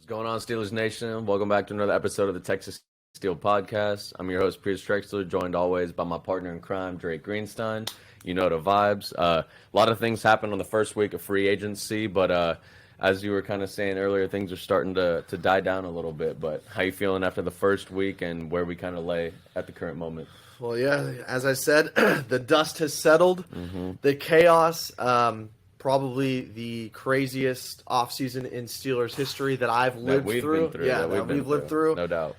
What's going on, Steelers Nation? Welcome back to another episode of the Texas Steel Podcast. I'm your host, Pierce Trexler, joined always by my partner in crime, Drake Greenstein. You know the vibes. A lot of things happened on the first week of free agency, but as you were kind of saying earlier, things are starting to die down a little bit. But how you feeling after the first week and where we kind of lay at the current moment? Well, yeah, as I said, the dust has settled. Mm-hmm. The chaos, probably the craziest offseason in Steelers history that I've lived through. That we've lived through. No doubt.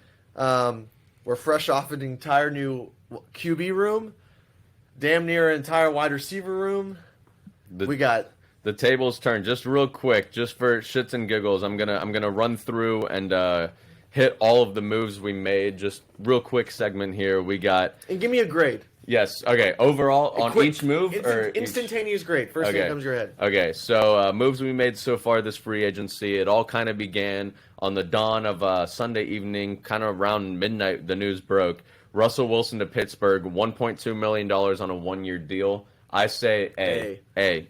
We're fresh off an entire new QB room, damn near an entire wide receiver room. We got the tables turned. Just real quick, just for shits and giggles, I'm gonna run through and hit all of the moves we made. Just real quick segment here. We got and give me a grade. Yes. Okay. Overall, on each move or instantaneous grade. First thing that comes to your head. Okay. So moves we made so far this free agency. It all kind of began on the dawn of Sunday evening, kind of around midnight. The news broke. Russell Wilson to Pittsburgh, $1.2 million on a 1-year deal. I say A.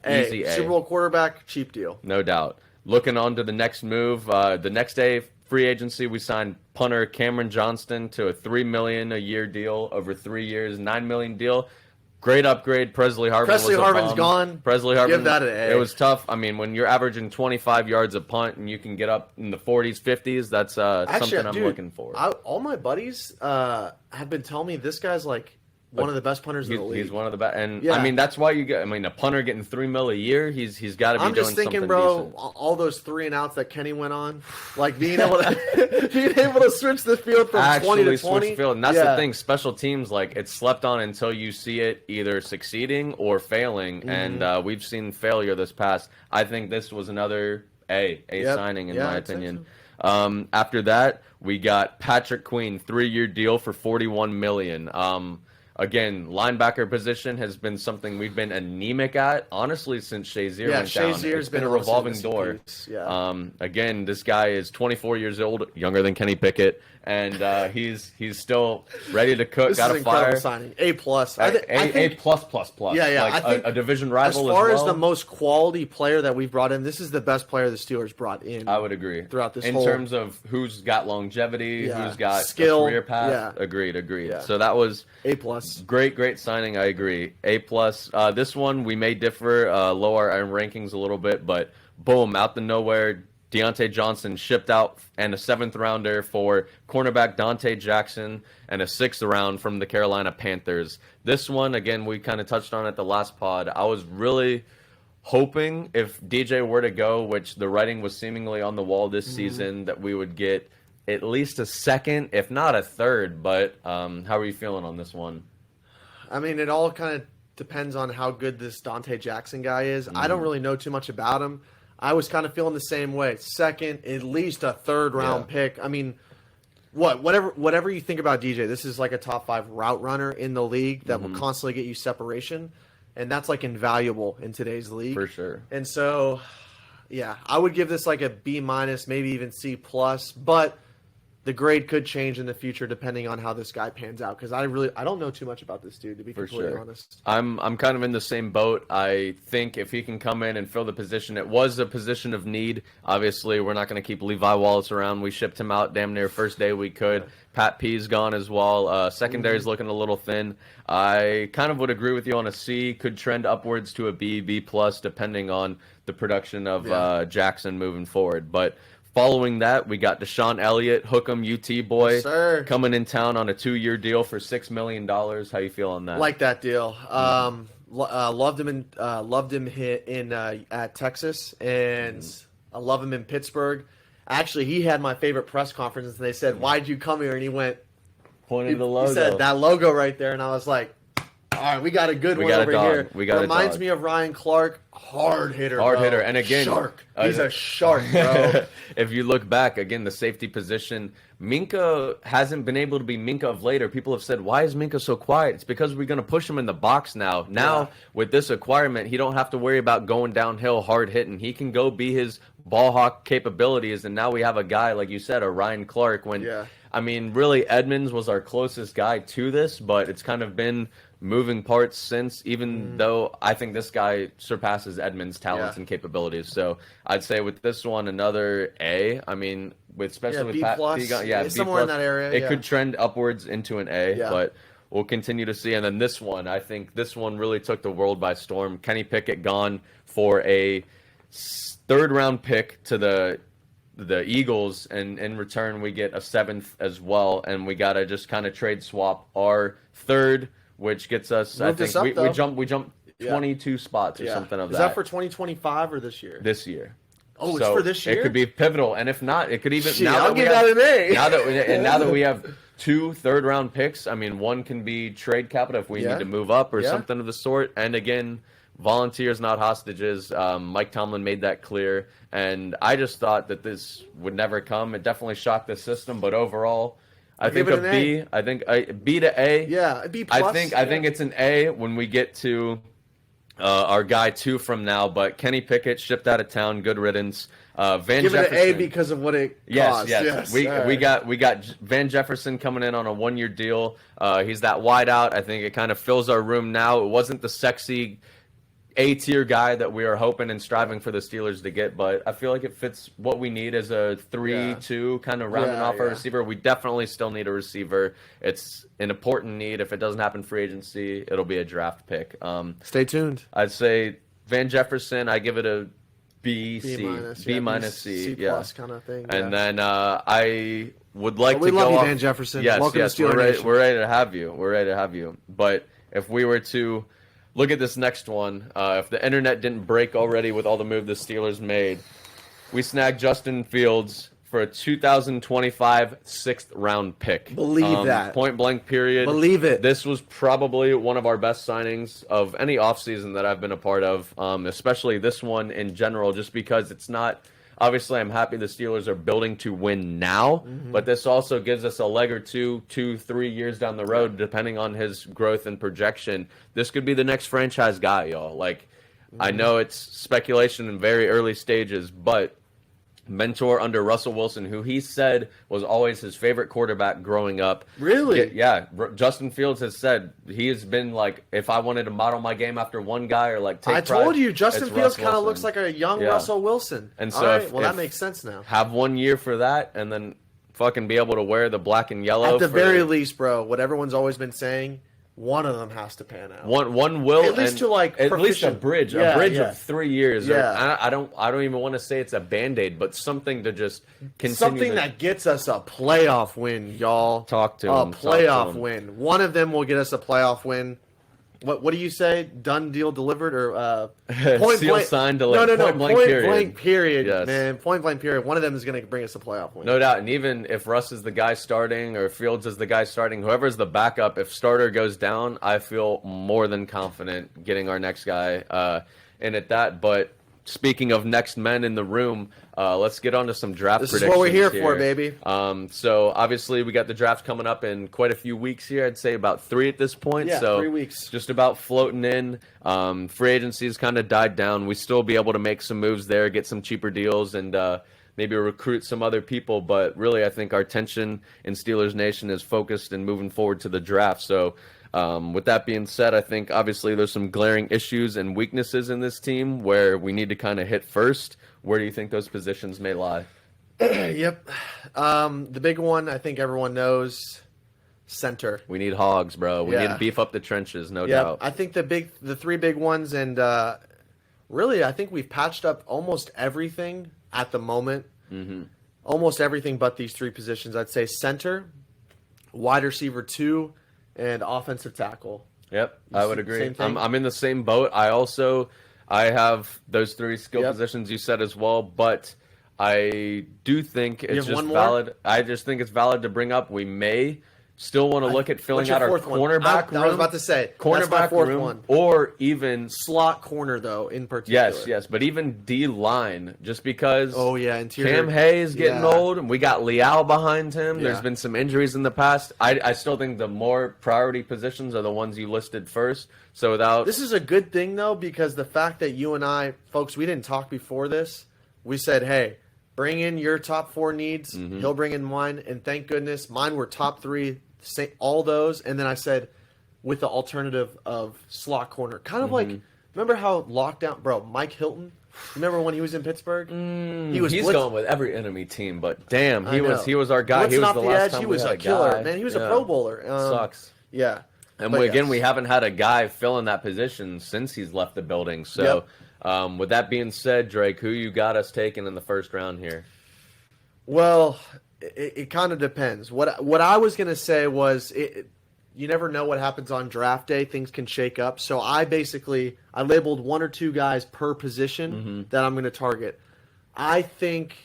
Easy A. Super Bowl quarterback, cheap deal. No doubt. Looking on to the next move. The next day, free agency, we signed punter Cameron Johnston to a $3 million a year deal over 3 years, $9 million deal. Great upgrade. Presley Harvin's gone. Presley Harvin. Give that an A. It was tough. I mean, when you're averaging 25 yards a punt and you can get up in the 40s, 50s, that's something I'm looking for. All my buddies have been telling me this guy's like one of the best punters in the league. He's one of the best, and yeah. I mean that's why you get. I mean, a punter getting $3 million a year, he's got to be doing something decent. I'm just thinking, bro, all those 3 and outs that Kenny went on, like being able to switch the field from 20 to 20. Switch field, and that's the thing. Special teams, like it's slept on until you see it either succeeding or failing, and we've seen failure this past. I think this was another A signing in my opinion. So. After that, we got Patrick Queen, 3-year deal for $41 million. Again, linebacker position has been something we've been anemic at, honestly, since Shazier went down. It's been a revolving door. Again, this guy is 24 years old, younger than Kenny Pickett, and he's still ready to cook. Got a fire. Signing. A plus. A plus. Yeah. Like I think a division rival as far as the most quality player that we've brought in, this is the best player the Steelers brought in. I would agree. Throughout this in terms of who's got longevity, who's got skill, a career path. Agreed. Yeah. So that was A plus. Great signing. I agree. A plus. This one we may differ, lower our rankings a little bit, but boom, out the nowhere, Deontay Johnson shipped out and a 7th rounder for cornerback Dante Jackson and a 6th round from the Carolina Panthers. This one, again, we kind of touched on at the last pod. I was really hoping if DJ were to go, which the writing was seemingly on the wall this season, that we would get at least a 2nd, if not a 3rd. But how are you feeling on this one? I mean, it all kind of depends on how good this Dante Jackson guy is. I don't really know too much about him. I was kind of feeling the same way. 2nd, at least a 3rd round pick. I mean, whatever you think about DJ, this is like a top 5 route runner in the league that will constantly get you separation, and that's like invaluable in today's league for sure. And so, yeah, I would give this like a B minus, maybe even C plus, but the grade could change in the future depending on how this guy pans out, because I don't know too much about this dude, to be completely honest. I'm kind of in the same boat. I think if he can come in and fill the position, it was a position of need. Obviously, we're not going to keep Levi Wallace around. We shipped him out damn near first day we could. Pat P's gone as well. Secondary's looking a little thin. I kind of would agree with you on a C. Could trend upwards to a B, B plus, depending on the production of Jackson moving forward. But following that, we got Deshaun Elliott, Hook'em UT boy, coming in town on a 2-year deal for $6 million. How you feel on that? Like that deal. Loved him at Texas, and I love him in Pittsburgh. Actually, he had my favorite press conference, and they said, "Why'd you come here?" And he went, pointed the logo. He said that logo right there, and I was like, all right, we got a good one over here. Reminds me of Ryan Clark, hard hitter, and again, shark. He's a shark, bro. If you look back again, the safety position, Minka hasn't been able to be Minka of later. People have said, "Why is Minka so quiet?" It's because we're going to push him in the box now. Now with this acquirement, he don't have to worry about going downhill, hard hitting. He can go be his ball hawk capabilities, and now we have a guy like you said, a Ryan Clark. I mean, really, Edmonds was our closest guy to this, but it's kind of been moving parts since, even though I think this guy surpasses Edmonds' talents and capabilities. So I'd say with this one, another A. I mean, especially with B Pat, plus, B somewhere in that area. It could trend upwards into an A, Yeah. but we'll continue to see. And then this one, I think this one really took the world by storm. Kenny Pickett gone for a third-round pick to the Eagles, and in return we get a 7th as well, and we gotta just kind of trade swap our 3rd, which gets us. Moved I us up, think we jump 22 spots or something of that. Is that for 2025 or this year? This year. Oh, it's for this year. It could be pivotal, and if not, it could even. I'll give that an A. Now that we have 2 third-round picks, I mean, one can be trade capital if we need to move up or something of the sort. And again, volunteers, not hostages. Mike Tomlin made that clear, and I just thought that this would never come. It definitely shocked the system, but overall, I think a B. I think a B to A. Yeah, a B plus. I think it's an A when we get to our guy 2 from now. But Kenny Pickett shipped out of town. Good riddance. Van Give Jefferson. it an A because of what it cost. Yes. We got Van Jefferson coming in on a 1-year deal. He's that wide out. I think it kind of fills our room now. It wasn't the sexy A-tier guy that we are hoping and striving for the Steelers to get, but I feel like it fits what we need as a 3-2 kind of rounding off our receiver. We definitely still need a receiver. It's an important need. If it doesn't happen free agency, it'll be a draft pick. Stay tuned. I'd say Van Jefferson, I give it a B, C, B minus C, C plus kind of thing. And then I would like to we go love you, off, Van Jefferson. Yes, Welcome to Steeler Nation. We're ready to have you. We're ready to have you. But if we were to look at this next one, if the internet didn't break already with all the moves the Steelers made, we snagged Justin Fields for a 2025 6th-round pick. Believe that. Point blank period. Believe it. This was probably one of our best signings of any offseason that I've been a part of, especially this one in general, just because it's not – obviously, I'm happy the Steelers are building to win now, but this also gives us a leg or 2, 3 years down the road, depending on his growth and projection. This could be the next franchise guy, y'all. Like, I know it's speculation in very early stages, but – mentor under Russell Wilson, who he said was always his favorite quarterback growing up. Really? Yeah. Justin Fields has said he has been like, if I wanted to model my game after one guy or like take I pride, told you, Justin Fields kind of Wilson. looks like a young Russell Wilson. And so, all right, well, that makes sense now. Have 1 year for that, and then fucking be able to wear the black and yellow. At the very least, bro, what everyone's always been saying, one of them has to pan out. One will, at least to like at least a bridge of 3 years. Yeah. I don't even want to say it's a Band-Aid, but something to just continue. Something that gets us a playoff win, y'all. Talk to a him. Playoff win. One of them will get us a playoff win. What do you say? Done deal delivered or point seal blank, signed delivered? No. Point blank period. Yes. Man. Point blank period. One of them is going to bring us a playoff win. No doubt. And even if Russ is the guy starting or Fields is the guy starting, whoever's the backup, if starter goes down, I feel more than confident getting our next guy in at that. But speaking of next men in the room, let's get on to some draft predictions. This is what we're here for, baby. So obviously we got the draft coming up in quite a few weeks here. I'd say about 3 at this point. Yeah, so 3 weeks. Just about floating in. Free agency's kind of died down. We still be able to make some moves there, get some cheaper deals, and maybe recruit some other people. But really, I think our attention in Steelers Nation is focused and moving forward to the draft. So with that being said, I think obviously there's some glaring issues and weaknesses in this team where we need to kind of hit first. Where do you think those positions may lie? Yep. The big one, I think everyone knows, center. We need Hawgs, bro. We need to beef up the trenches, no doubt. I think the 3 big ones, and really, I think we've patched up almost everything at the moment. Mm-hmm. Almost everything but these 3 positions. I'd say center, wide receiver 2, and offensive tackle. Yep, I would agree. I'm in the same boat. I have those 3 skill positions you said as well, but I do think it's just valid. I just think it's valid to bring up. We may still want to look at filling out our cornerback room. I was about to say cornerback room, one. Or even slot corner though, in particular. Yes, but even D line, just because. Oh yeah, interior. Cam Hayes getting old, and we got Leal behind him. Yeah. There's been some injuries in the past. I still think the more priority positions are the ones you listed first. So without this is a good thing though, because the fact that you and I, folks, we didn't talk before this. We said, hey, bring in your top 4 needs. Mm-hmm. He'll bring in mine, and thank goodness mine were top 3, all those. And then I said, with the alternative of slot corner. Kind of like, remember how lockdown, bro, Mike Hilton? Remember when he was in Pittsburgh? He's going with every enemy team, but damn, he was our guy. He Blitzing was off the the last edge. time He we was had a killer, guy. man. He was a Pro Bowler. Sucks. Yeah. And But we haven't had a guy fill in that position since he's left the building. So, with that being said, Drake, who you got us taking in the first round here? Well, it kind of depends. What I was gonna say was you never know what happens on draft day. Things can shake up. So I labeled one or two guys per position that I'm going to target. I think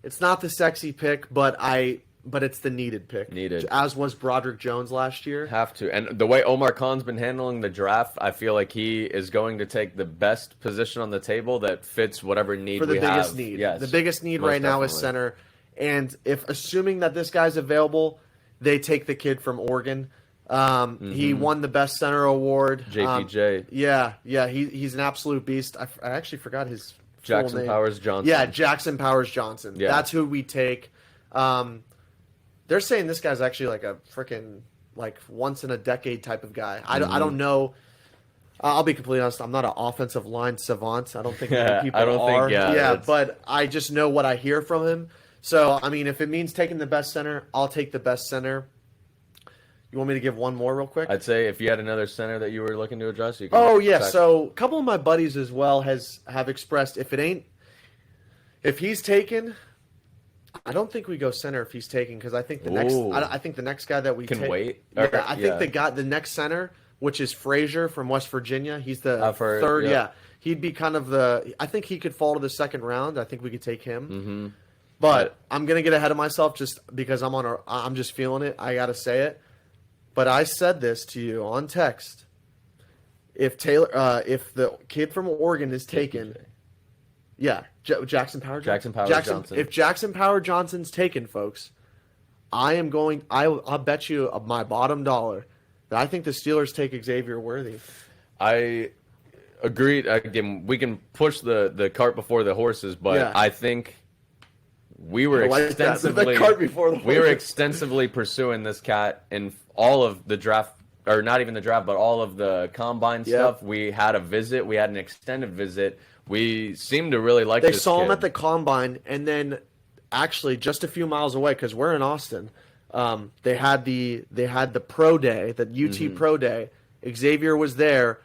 it's not the sexy pick, but it's the needed pick. As was Broderick Jones last year. Have to. And the way Omar Khan's been handling the draft, I feel like he is going to take the best position on the table that fits whatever need for the we biggest have. need. Yes, the biggest need most right now is definitely. center. And if assuming that this guy's available, they take the kid from Oregon. He won the best center award. JPJ. He's an absolute beast. I actually forgot his Jackson full name. Powers Johnson. Yeah, Jackson Powers Johnson. Yeah. That's who we take. They're saying this guy's actually like a freaking once in a decade type of guy. I don't know. I'll be completely honest. I'm not an offensive line savant. I don't think many people I don't are. think, But I just know what I hear from him. So I mean, if it means taking the best center, I'll take the best center. You want me to give one more real quick? I'd say if you had another center that you were looking to address, you can. Oh yeah, so a couple of my buddies as well have expressed if he's taken, I don't think we go center if he's taken because I think the next guy that we can take, wait. Yeah, I think the next center, which is Frazier from West Virginia, he's the third. Yeah, he'd be kind of I think he could fall to the second round. I think we could take him. But I'm gonna get ahead of myself just because I'm just feeling it. I gotta say it. But I said this to you on text. If the kid from Oregon is taken, Jackson Powers Johnson. If Jackson Powers Johnson's taken, folks, I'll bet you my bottom dollar that I think the Steelers take Xavier Worthy. I agreed. Again, we can push the cart before the horses, but I think we were extensively pursuing this cat in all of the draft, or not even the draft, but all of the combine stuff. We had a visit. We had an extended visit. We seemed to really like. They this saw kid. him at the combine, and then actually just a few miles away because we're in Austin. They had the pro day, the UT pro day. Xavier was there.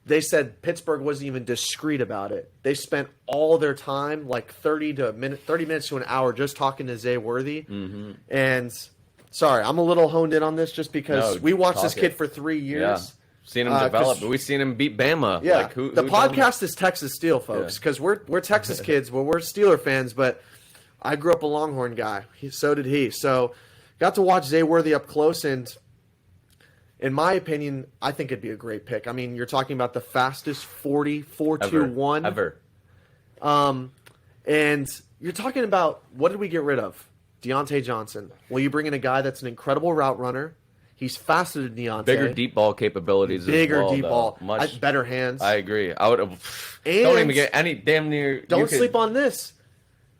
They said Pittsburgh wasn't even discreet about it. They spent all their time, like 30 minutes to an hour, just talking to Xavier Worthy. And sorry, I'm a little honed in on this just because we watched this kid for 3 years. Yeah. Seen him develop, but we've seen him beat Bama. Yeah, like, who the podcast is Texas Steel, folks, because we're Texas kids. Well, we're Steeler fans, but I grew up a Longhorn guy. So did he. So got to watch Xavier Worthy up close, and in my opinion, I think it'd be a great pick. I mean, you're talking about the fastest 4.21 ever. And you're talking about, what did we get rid of? Deontay Johnson. Well, you bring in a guy that's an incredible route runner. He's faster than Deontay. Bigger deep ball capabilities. Bigger as well, deep ball. Much Better hands. I agree. I would have. Don't And even get any damn near. Don't sleep on this.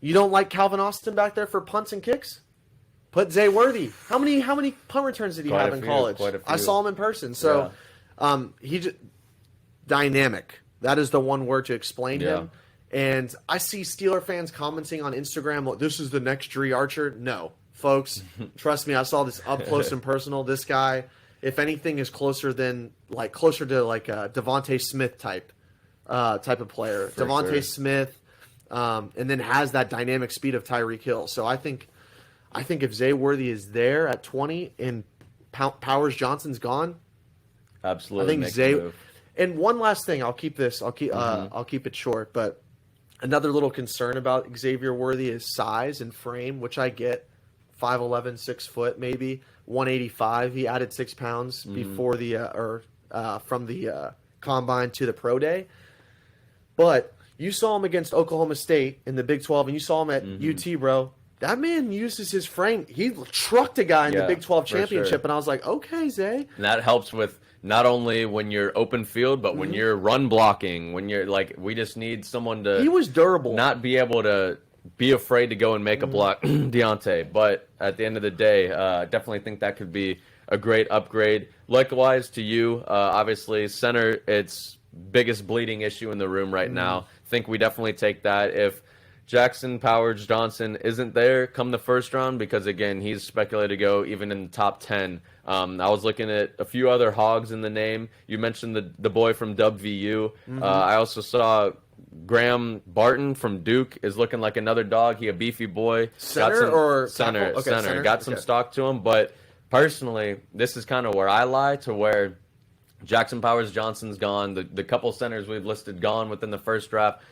You don't like Calvin Austin back there for punts and kicks? Put Zay Worthy. How many punt returns did he have in college? Quite a few. I saw him in person. So he just dynamic. That is the one word to explain him. And I see Steeler fans commenting on Instagram, like, this is the next Dree Archer. No, folks, trust me, I saw this up close and personal. This guy, if anything, is closer to a Devontae Smith type of player. Devontae Smith, and then has that dynamic speed of Tyreek Hill. So I think if Zay Worthy is there at 20 and Powers Johnson's gone, absolutely. I think Zay. And one last thing, I'll keep it short, but another little concern about Xavier Worthy is size and frame, which I get. 5'11", 6 foot, maybe 185. He added 6 pounds before from the combine to the pro day. But you saw him against Oklahoma State in the Big 12, and you saw him at UT, bro. That man uses his frame. He trucked a guy in the Big 12 championship, and I was like, okay, Zay. And that helps with not only when you're open field, but when you're run blocking, when you're like, we just need someone to. He was durable. Not be able to be afraid to go and make a block, Deontay. But at the end of the day, definitely think that could be a great upgrade. Likewise to you, obviously center, it's biggest bleeding issue in the room right now. Think we definitely take that. If Jackson Powers Johnson isn't there come the first round, because again he's speculated to go even in the top 10. I was looking at a few other Hogs in the name. You mentioned the boy from WVU. I also saw Graham Barton from Duke is looking like another dog. He a beefy boy. Center or center? Okay, center. Got some stock to him, but personally, this is kind of where I lie, to where Jackson Powers Johnson's gone. The couple centers we've listed gone within the first draft.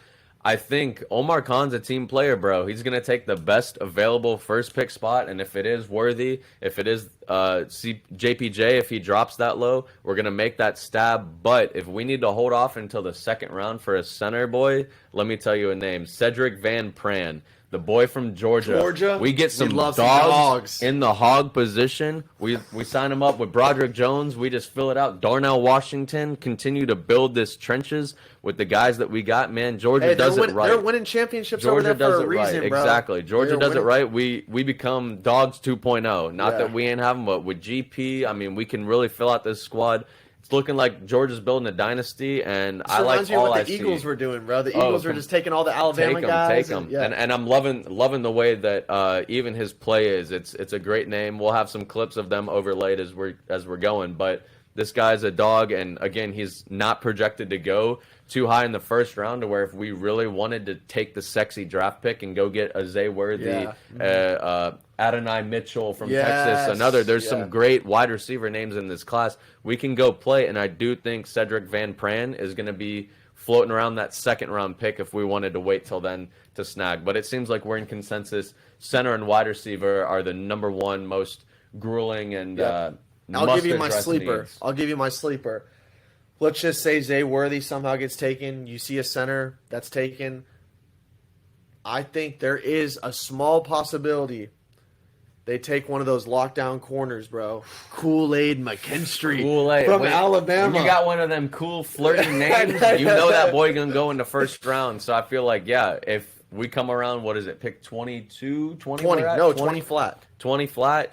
I think Omar Kahn's a team player, bro. He's going to take the best available first pick spot, and if it is Worthy, if it is JPJ, if he drops that low, we're going to make that stab. But if we need to hold off until the second round for a center boy, let me tell you a name. Sedrick Van Pran. The boy from Georgia. We get some dogs in the hog position. We sign him up with Broderick Jones. We just fill it out. Darnell Washington, continue to build this trenches with the guys that we got. Man, Georgia does it right. They're winning championships over there for a reason, bro. Exactly. Georgia does it right. We become Dawgs 2.0. Not that we ain't have them, but with GP, I mean, we can really fill out this squad. It's looking like Georgia's building a dynasty, and I like all I see. The Eagles were doing, bro. The Eagles were just taking all the Alabama guys. Take them. And I'm loving the way that even his play is. It's a great name. We'll have some clips of them overlaid as we're going. But this guy's a dog, and again, he's not projected to go too high in the first round, to where if we really wanted to take the sexy draft pick and go get a Xavier Worthy, Adonai Mitchell from Texas, there's some great wide receiver names in this class. We can go play, and I do think Sedrick Van Pran is going to be floating around that second round pick if we wanted to wait till then to snag. But it seems like we're in consensus. Center and wide receiver are the number one most grueling and I'll give you my sleeper. Let's just say Xavier Worthy somehow gets taken. You see a center that's taken. I think there is a small possibility they take one of those lockdown corners, bro. Kool Aid McKinstry from Alabama. When you got one of them cool flirting names, you know that boy going to go in the first round. So I feel like, if we come around, what is it, pick 22, 20? 20 flat. 20 flat.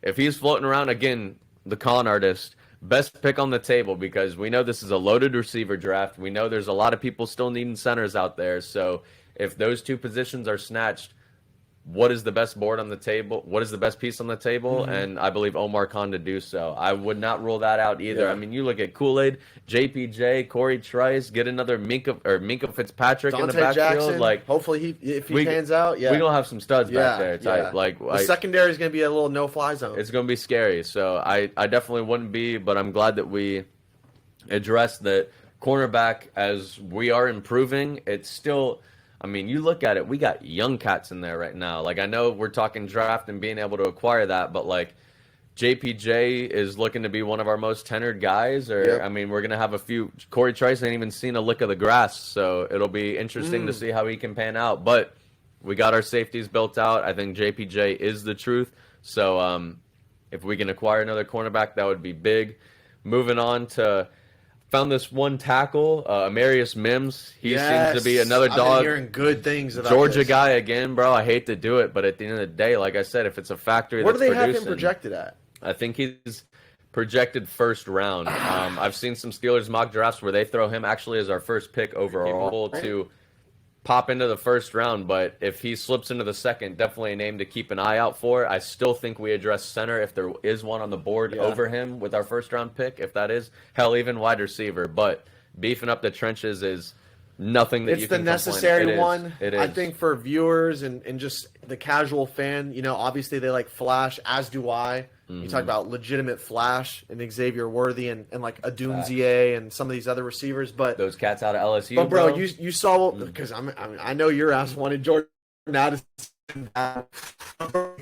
If he's floating around, again, the con artist, best pick on the table, because we know this is a loaded receiver draft. We know there's a lot of people still needing centers out there. So if those two positions are snatched, what is the best board on the table? What is the best piece on the table? And I believe Omar Kahn to do so. I would not rule that out either. Yeah. I mean, you look at Kool Aid, JPJ, Corey Trice, get another Minka Fitzpatrick in the backfield. Jackson, hopefully if he pans out, we're gonna have some studs back there. The secondary is gonna be a little no-fly zone. It's gonna be scary. So I definitely wouldn't be, but I'm glad that we addressed that cornerback as we are improving. It's still. I mean, you look at it, we got young cats in there right now. Like, I know we're talking draft and being able to acquire that, but, like, JPJ is looking to be one of our most tenured guys. I mean, we're going to have a few. Corey Trice ain't even seen a lick of the grass, so it'll be interesting to see how he can pan out. But we got our safeties built out. I think JPJ is the truth. So if we can acquire another cornerback, that would be big. Moving on to... Found this one tackle, Amarius Mims. He seems to be another dog. I've been hearing good things about Georgia this guy again, bro. I hate to do it, but at the end of the day, like I said, if it's a factory What that's do they producing, have him projected at? I think he's projected first round. I've seen some Steelers mock drafts where they throw him actually as our first pick overall to pop into the first round, but if he slips into the second, definitely a name to keep an eye out for. I still think we address center if there is one on the board over him with our first round pick, if that is. Hell, even wide receiver. But beefing up the trenches is nothing that you can complain. It's the necessary one. It is. I think for viewers and just the casual fan, obviously they like flash, as do I. You talk about legitimate flash and Xavier Worthy and like Adunzie and some of these other receivers, but those cats out of LSU. But bro, you saw, because I know your ass wanted Jordan Addison.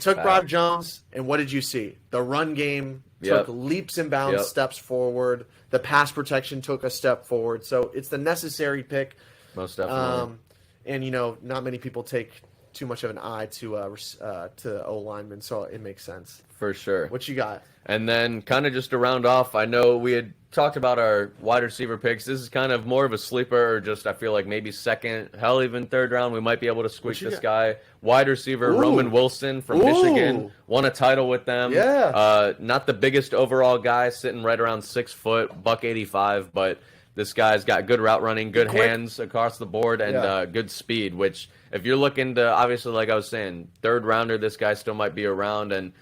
Took Broderick Jones, and what did you see? The run game took leaps and bounds, steps forward. The pass protection took a step forward. So it's the necessary pick. Most definitely. And not many people take too much of an eye to O linemen, so it makes sense. For sure. What you got? And then kind of just to round off, I know we had talked about our wide receiver picks. This is kind of more of a sleeper, or just I feel like maybe second, hell, even third round. We might be able to squeak this guy. Wide receiver, Roman Wilson from Michigan. Won a title with them. Yeah. Not the biggest overall guy, sitting right around 6 foot, buck 85, but this guy's got good route running, good hands across the board, and good speed, which if you're looking to, obviously, like I was saying, third rounder, this guy still might be around. And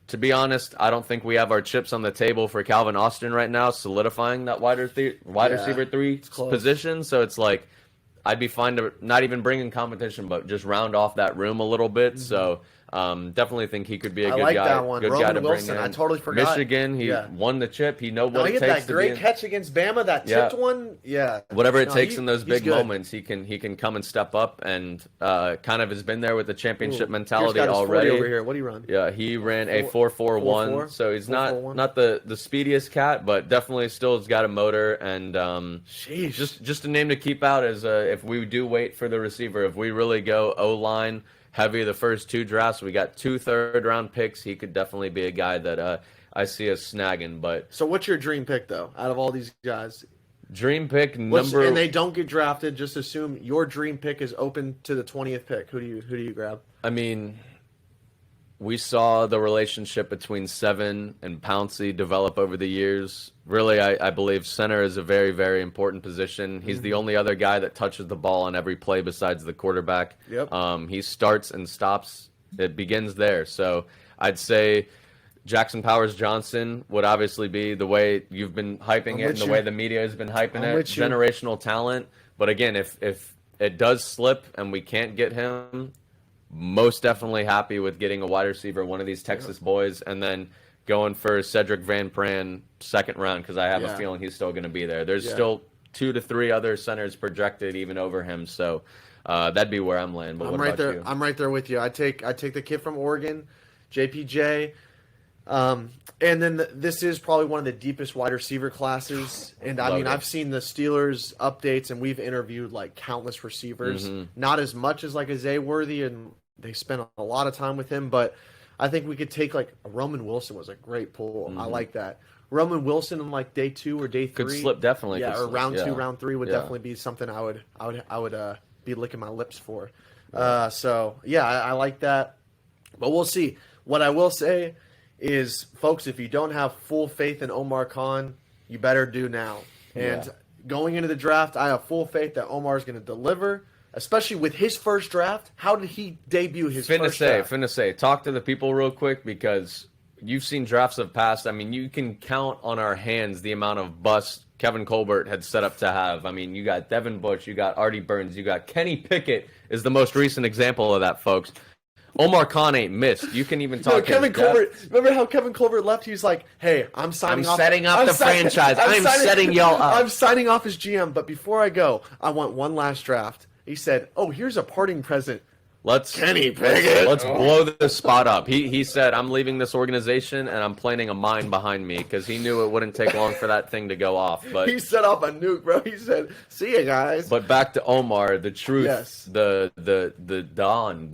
to be honest, I don't think we have our chips on the table for Calvin Austin right now, solidifying that wide receiver 3 position. So it's like I'd be fine to not even bring in competition, but just round off that room a little bit. Mm-hmm. So definitely think he could be a good guy. That one. Good Roman guy to Wilson, bring in. I totally forgot. Michigan, he won the chip. He knows what it takes. That great catch against Bama, that tipped one. Yeah. Whatever it takes in those big moments, he can come and step up, and kind of has been there with the championship mentality already. Over here. What do you run? Yeah, he ran a 4.41, so he's not the speediest cat, but definitely still has got a motor. And just a name to keep out is if we do wait for the receiver, if we really go O-line heavy the first 2 drafts, we got 2 third-round picks. He could definitely be a guy that I see us snagging. But so, what's your dream pick though? Out of all these guys, dream pick and they don't get drafted. Just assume your dream pick is open to the 20th pick. Who do you grab? I mean, we saw the relationship between Seven and Pouncey develop over the years. Really, I believe center is a very, very important position. He's the only other guy that touches the ball on every play besides the quarterback. Yep. He starts and stops. It begins there. So I'd say Jackson Powers Johnson would obviously be the way you've been hyping it and the way the media has been hyping it. Generational talent. But again, if it does slip and we can't get him, most definitely happy with getting a wide receiver, one of these Texas boys, and then going for Sedrick Van Pran second round, because I have a feeling he's still going to be there. There's still 2 to 3 other centers projected even over him, so that'd be where I'm landing. But I'm right there. I'm right there with you. I take the kid from Oregon, JPJ, and then this is probably one of the deepest wide receiver classes. And I mean, I've seen the Steelers updates, and we've interviewed like countless receivers. Not as much as like a Xavier Worthy, and they spent a lot of time with him, but I think we could take like a Roman Wilson was a great pull. I like that. Roman Wilson in like day 2 or day 3 could slip definitely. Yeah, or round 2, round 3 would definitely be something I would be licking my lips for. So yeah, I like that. But we'll see. What I will say is, folks, if you don't have full faith in Omar Kahn, you better do now. And going into the draft, I have full faith that Omar is going to deliver. Especially with his first draft. How did he debut his first draft? Finna say, talk to the people real quick, because you've seen drafts of past. I mean, you can count on our hands the amount of busts Kevin Colbert had set up to have. I mean, you got Devin Bush, you got Artie Burns, you got Kenny Pickett is the most recent example of that, folks. Omar Kahn ain't missed. You can even talk. Kevin Colbert. Remember how Kevin Colbert left? He was like, "Hey, I'm setting up the franchise. I'm setting y'all up. I'm signing off as GM. But before I go, I want one last draft." He said, "Oh, here's a parting present. Kenny Pickett. Let's blow this spot up." He said, "I'm leaving this organization and I'm planting a mine behind me," because he knew it wouldn't take long for that thing to go off. But he set off a nuke, bro. He said, "See ya, guys." But back to Omar, the truth, the Don.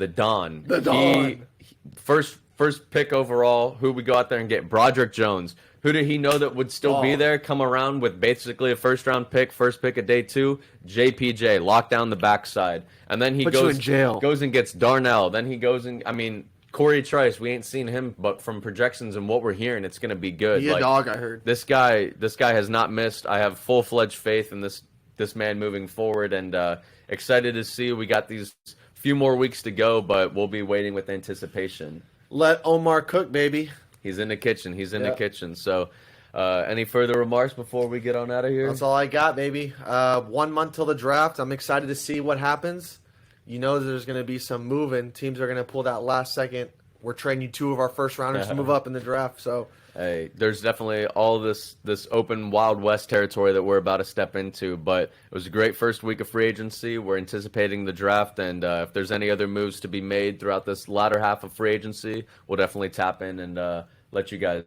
First pick overall. Who we go out there and get? Broderick Jones. Who did he know that would still be there? Come around with basically a first-round pick, first pick of day 2. JPJ, lock down the backside. And then he goes and gets Darnell. Then he goes and, I mean, Corey Trice, we ain't seen him, but from projections and what we're hearing, it's going to be good. He's a dog, I heard. This guy has not missed. I have full-fledged faith in this man moving forward, and excited to see. We got these few more weeks to go, but we'll be waiting with anticipation. Let Omar cook, baby. He's in the kitchen. The kitchen. So, any further remarks before we get on out of here? That's all I got, baby. 1 month till the draft. I'm excited to see what happens. You know there's going to be some moving. Teams are going to pull that last second. We're trading 2 of our first rounders to move up in the draft. So, hey, there's definitely all this open Wild West territory that we're about to step into. But it was a great first week of free agency. We're anticipating the draft, and if there's any other moves to be made throughout this latter half of free agency, we'll definitely tap in and let you guys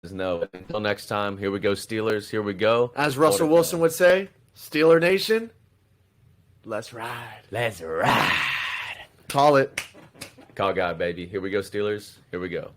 know. Until next time, here we go, Steelers. Here we go. As Russell Wilson would say, Steeler Nation, let's ride. Let's ride. Call it. Call guy, baby. Here we go, Steelers. Here we go.